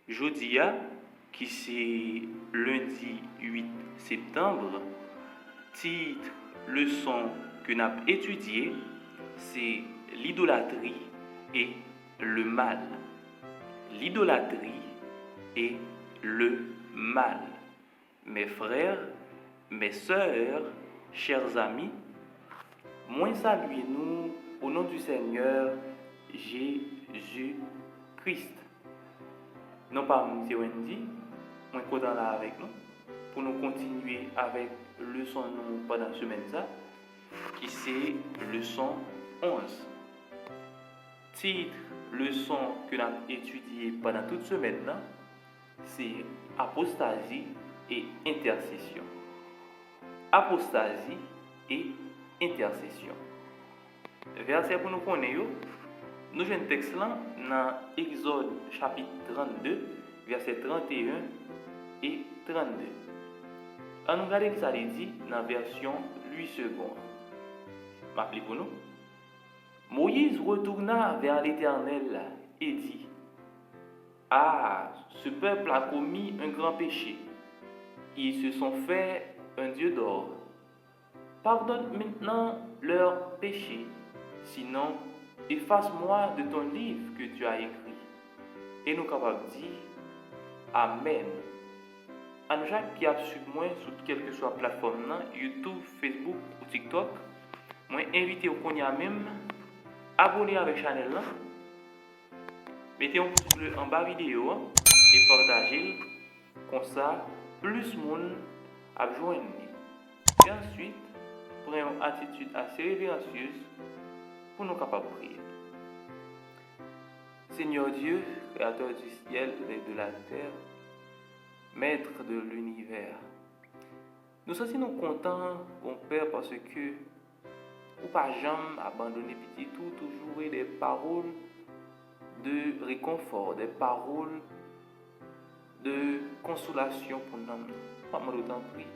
Jodia, qui c'est lundi 8 septembre, titre leçon que nous avons étudié, c'est l'idolâtrie et le mal. L'idolâtrie et le mal. Mes frères, mes sœurs, chers amis, moi saluez-nous au nom du Seigneur Jésus-Christ. Non pas M. Wendy, moi content là avec nous pour nous continuer avec leçon nous pendant la semaine ça qui c'est leçon 11. Titre leçon que nous avons étudié pendant toute semaine là, c'est apostasie et intercession. Apostasie et intercession. Verset pour nous connaître, nous avons un texte là dans Exode chapitre 32, verset 31 et 32. On nous regarde ce que ça dit dans la version 8 secondes. M'appelez pour nous. Moïse retourna vers l'Éternel et dit: Ah, ce peuple a commis un grand péché. Ils se sont fait un dieu d'or. Pardonne maintenant leurs péchés, sinon efface-moi de ton livre que tu as écrit. Et nous capables de dire Amen. À Jacques qui a suivi moi sur quelle que soit la plateforme, YouTube, Facebook ou TikTok, moi invité au Konya même, abonner avec la chaîne là, mettez un pouce bleu en bas vidéo et partagez comme ça plus de monde a joindre. Et ensuite, prenons une attitude assez révérencieuse pour nous capables de prier. Seigneur Dieu, créateur du ciel et de la terre, maître de l'univers, nous sommes contents, mon Père, parce que ou pas jamais abandonner petit tout, toujours des paroles de réconfort, des paroles de consolation pour nous. Pas mal d'autant prie.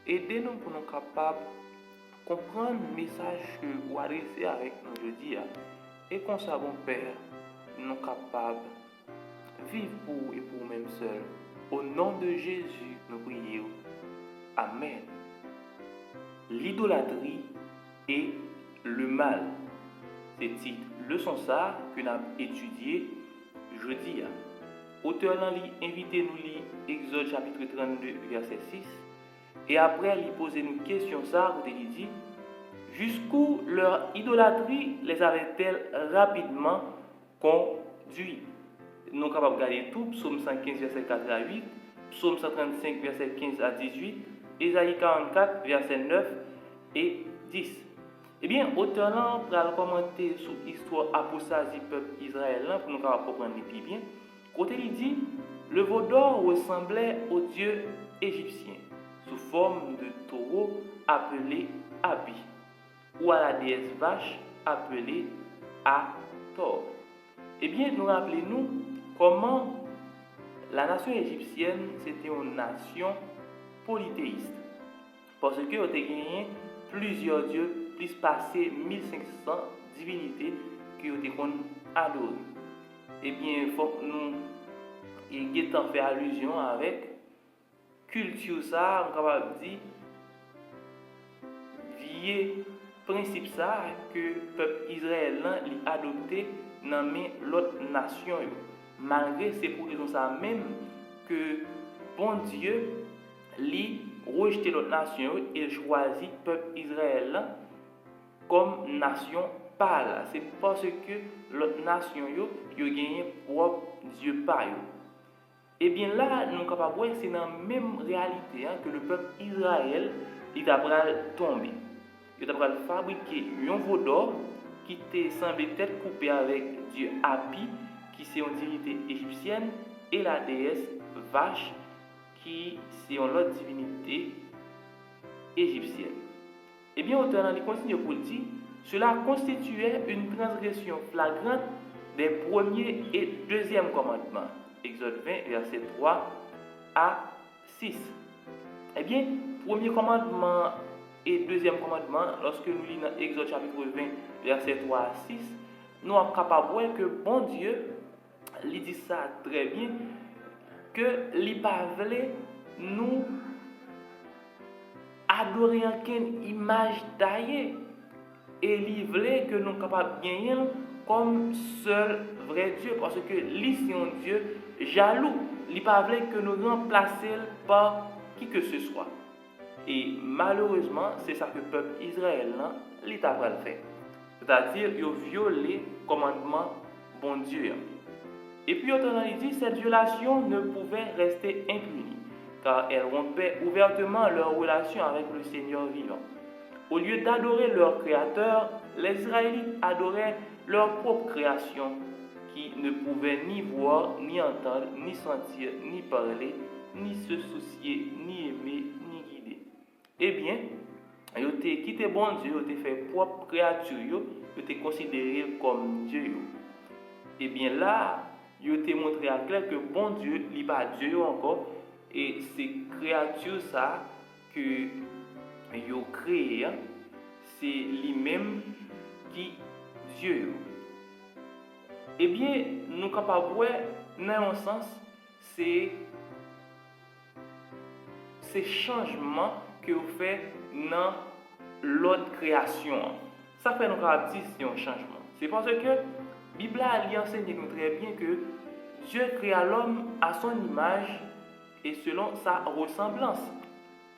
Aidez-nous pour nous capables de comprendre le message que vous adressez avec nous aujourd'hui. Et qu'on soit bon Père, nous capables de vivre pour et pour nous-mêmes seuls. Au nom de Jésus, nous prions. Amen. L'idolâtrie et le mal. C'est titre leçon ça que nous avons étudié jeudi. Auteur là invité nous lire Exode chapitre 32 verset 6 et après il pose une question ça où il dit jusqu'où leur idolâtrie les avait-elle rapidement conduit. Nous sommes capables de regarder tout, psaume 115 verset 4 à 8, psaume 135 verset 15 à 18, Ésaïe 44 verset 9 et 10. Eh bien, auteur là va commenter sur l'histoire apostasie peuple israélien pour nous comprendre plus bien. Côté il dit, le veau d'or ressemblait au dieu égyptien sous forme de taureau appelé Abi ou à la déesse vache appelée Hathor. Eh bien, nous rappelons-nous comment la nation égyptienne c'était une nation polythéiste parce que on a gagné plusieurs dieux, plus passé 1500 divinités qui ont été adorées. Eh bien, il faut que nous ayons fait allusion avec culture ça, on est capable de dire vieux principe ça que le peuple israélien a adopté dans l'autre nation. Malgré c'est pour raison ça même que bon Dieu lui rejeté l'autre nation et choisi le peuple israélien comme nation pâle. C'est parce que l'autre nation a gagné propre Dieu par eux. Et bien là, nous sommes capables de voir que c'est dans la même réalité que le peuple Israël il a tombé. Il a fabriqué un veau d'or qui semblait être coupé avec Dieu Hapi, qui c'est une divinité égyptienne, et la déesse vache, qui c'est une autre divinité égyptienne. Et bien, auteur il continue pour dire, cela constituait une transgression flagrante des premiers et deuxième commandements. Exode 20, verset 3 à 6. Eh bien, premier commandement et deuxième commandement, lorsque nous lisons Exode chapitre 20, verset 3 à 6, nous sommes capables de voir que bon Dieu, il dit ça très bien, que li pa vle nous adorer aucune image taillée et li vle que nous capables gagner comme seul vrai Dieu parce que lui c'est un Dieu jaloux, li pa vle que nous remplacer par qui que ce soit. Et malheureusement, c'est ça que le peuple israélien l'État va le faire. C'est-à-dire, ils ont violé le commandement bon Dieu. Et puis, autrement dit, cette violation ne pouvait rester impunie, car elle rompait ouvertement leur relation avec le Seigneur vivant. Au lieu d'adorer leur Créateur, les Israélites adoraient leur propre création, qui ne pouvait ni voir, ni entendre, ni sentir, ni parler, ni se soucier, ni aimer, ni guider. Eh bien, ils ont quitté bon Dieu, ils ont fait propre créature, ils ont considéré comme Dieu. Eh bien là, ils ont montré à clair que bon Dieu n'est pas Dieu encore, et ces créatures ça que ils ont créé, c'est lui-même qui Dieu. Eh bien, nous sommes capables de voir, dans un sens, c'est ces changements que vous faites dans l'autre création. Ça fait nous dire c'est un changement. C'est parce que la Bible a enseigné nous très bien que Dieu créa l'homme à son image et selon sa ressemblance.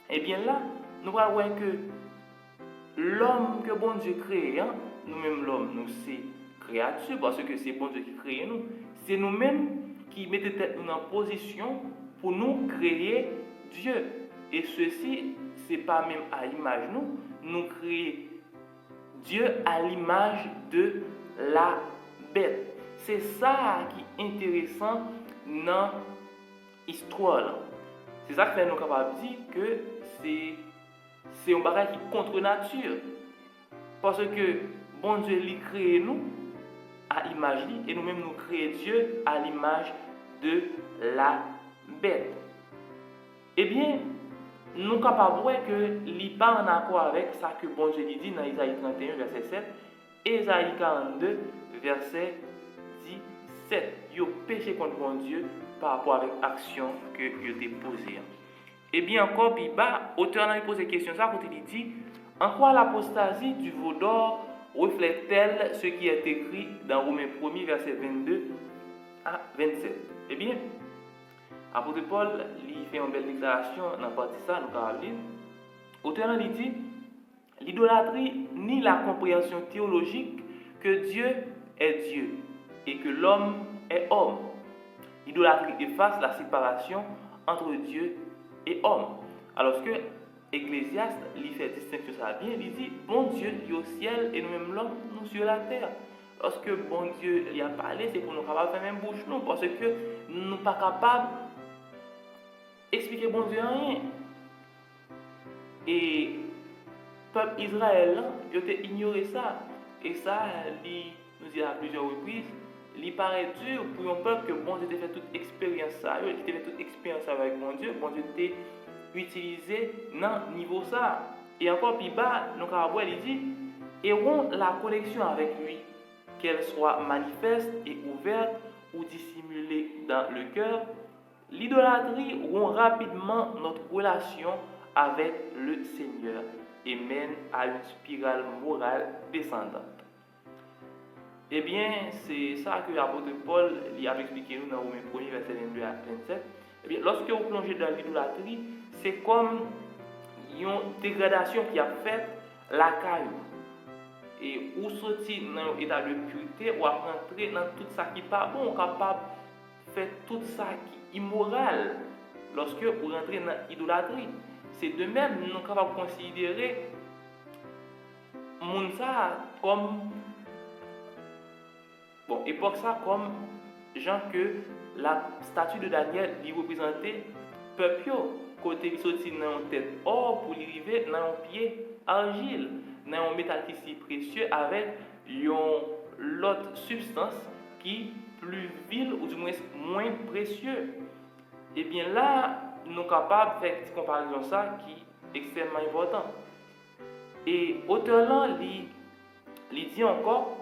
Et bien là, nous allons voir que l'homme que bon Dieu crée, nous-mêmes l'homme, nous c'est créature parce que c'est bon Dieu qui crée nous. C'est nous-mêmes qui mettons tête en position pour nous créer Dieu. Et ceci, ce n'est pas même à l'image nous créons Dieu à l'image de la bête. C'est ça qui est intéressant dans l'histoire. C'est ça qui fait nous capables de dire que c'est un bagage qui est contre nature. Parce que bon Dieu lui crée nous à l'image et nous-mêmes nous créons Dieu à l'image de la bête. Eh bien, nous sommes capables de voir que ce n'est pas en accord avec ce que bon Dieu dit dans Isaïe 31, verset 7, et Isaïe 42, verset 17. Ils ont péché contre bon Dieu par rapport avec l'action que ils ont posée. Et bien encore, puis bas, auteur a posé la question ça quand il dit en quoi l'apostasie du veau d'or reflète-t-elle ce qui est écrit dans Romains 1, verset 22 à 27. Eh bien, apôtre Paul il fait une belle déclaration dans la partie ça, nous allons lire. Auteur il dit l'idolâtrie ni la compréhension théologique que Dieu est Dieu et que l'homme est homme. L'idolâtrie efface la séparation entre Dieu et homme. Alors que Ecclésiaste lui fait distinction ça bien, il dit bon Dieu est au ciel et nous-mêmes l'homme nous sur la terre. Lorsque bon Dieu lui a parlé, c'est pour nous capables de faire même bouche nous parce que nous ne sommes pas capables d'expliquer bon Dieu rien. Et le peuple Israël, il a ignoré ça. Et ça, nous dit à plusieurs reprises, il paraît dur pour un peuple que bon Dieu a fait toute expérience ça, il a fait toute expérience avec bon Dieu a utilisé dans le niveau ça. Et encore plus bas, nous avons dit, auront la connexion avec lui, qu'elle soit manifeste et ouverte ou dissimulée dans le cœur. L'idolâtrie rompt rapidement notre relation avec le Seigneur et mène à une spirale morale descendante. Eh bien, c'est ça que l'apôtre Paul lui a expliqué nous dans Romains 1, verset 22 à 27. Eh bien, lorsque vous plongez dans l'idolâtrie, c'est comme une dégradation qui a fait la caillou. Et ou sortir dans un état de pureté, ou à rentrer dans tout ça qui n'est pas bon, capable de faire tout ça qui est immoral lorsque vous rentrez dans l'idolâtrie. C'est de même, nous sommes capables de considérer ça comme époque ça comme gens que la statue de Daniel lui représentait peuple côté il sorti dans une tête or pour arriver dans un pied argile dans un métal qui si précieux avec une l'autre substance qui plus vil ou du moins précieux. Et bien là nous sommes capables de faire une comparaison ça qui est extrêmement important. Et auteur là il dit encore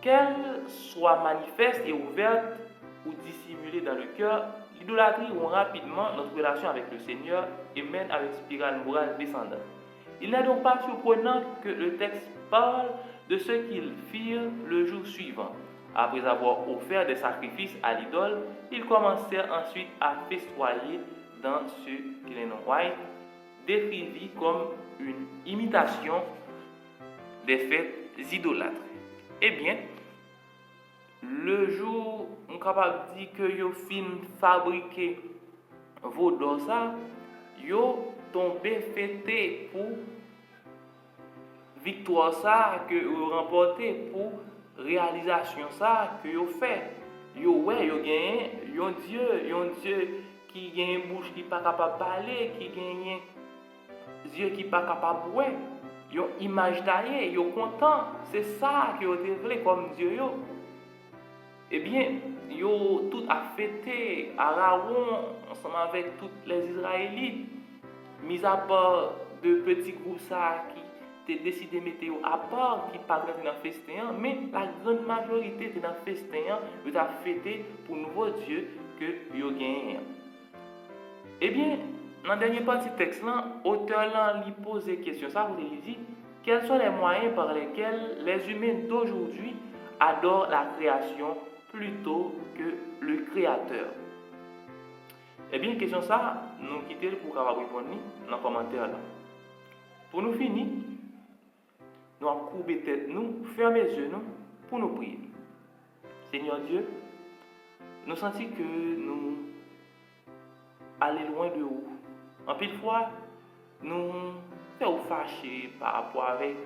qu'elle soit manifeste et ouverte ou dissimulée dans dans le cœur, l'idolâtrie rompt rapidement notre relation avec le Seigneur et mène à une spirale morale descendante. Il n'est donc pas surprenant que le texte parle de ce qu'ils firent le jour suivant. Après avoir offert des sacrifices à l'idole, ils commencèrent ensuite à festoyer dans ce qu'Ellen White décrivit comme une imitation des fêtes idolâtres. Eh bien, le jour, on est capable de dire que yo fin fabriqué vaudor ça, yo tombé fêté pour victoire ça que yo remporté pour réalisation ça que yo fait. Yo gagné un Dieu qui gagne une bouche qui pas capable de parler, qui gagne yeux qui pas capable de voir. Yo image taillée, yo content, c'est ça que yo développé comme Dieu yo. Eh bien, yo tout a fêté Aaron ensemble avec tous les Israélites, mis à part de petits groupes ça qui ont décidé de mettre à part, qui pas dans le festin, mais la grande majorité était dans le festin, ils ont fêté pour nouveau Dieu que yo gagné. Eh bien, dans la dernière partie du texte, l'auteur lui pose des questions. Ça vous dit, quels sont les moyens par lesquels les humains d'aujourd'hui adorent la création plutôt que le créateur? Eh bien, question ça, nous quittons pour avoir répondre dans les commentaires là. Pour nous finir, nous allons courber tête, nous fermer les yeux nous, pour nous prier. Seigneur Dieu, nous sentons que nous allons loin de vous. En pile fois, nous sommes fâchés par rapport avec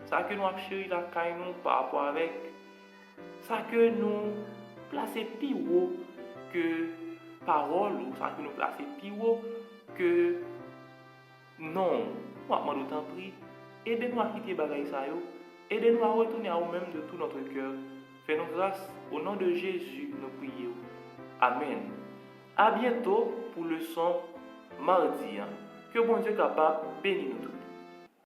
ça que nous avons chéri la caille nous, par rapport avec ça que nous plaçons plus haut que parole, ou ça que nous plaçons plus haut que non. Moi, je t'en prie, aidez-nous à quitter bagaille ça yo, aidez-nous à retourner à nous-mêmes de tout notre cœur. Fais-nous grâce, au nom de Jésus, nous prions. Amen. À bientôt pour le son mardi. Que bon Dieu capable bénisse nous tous.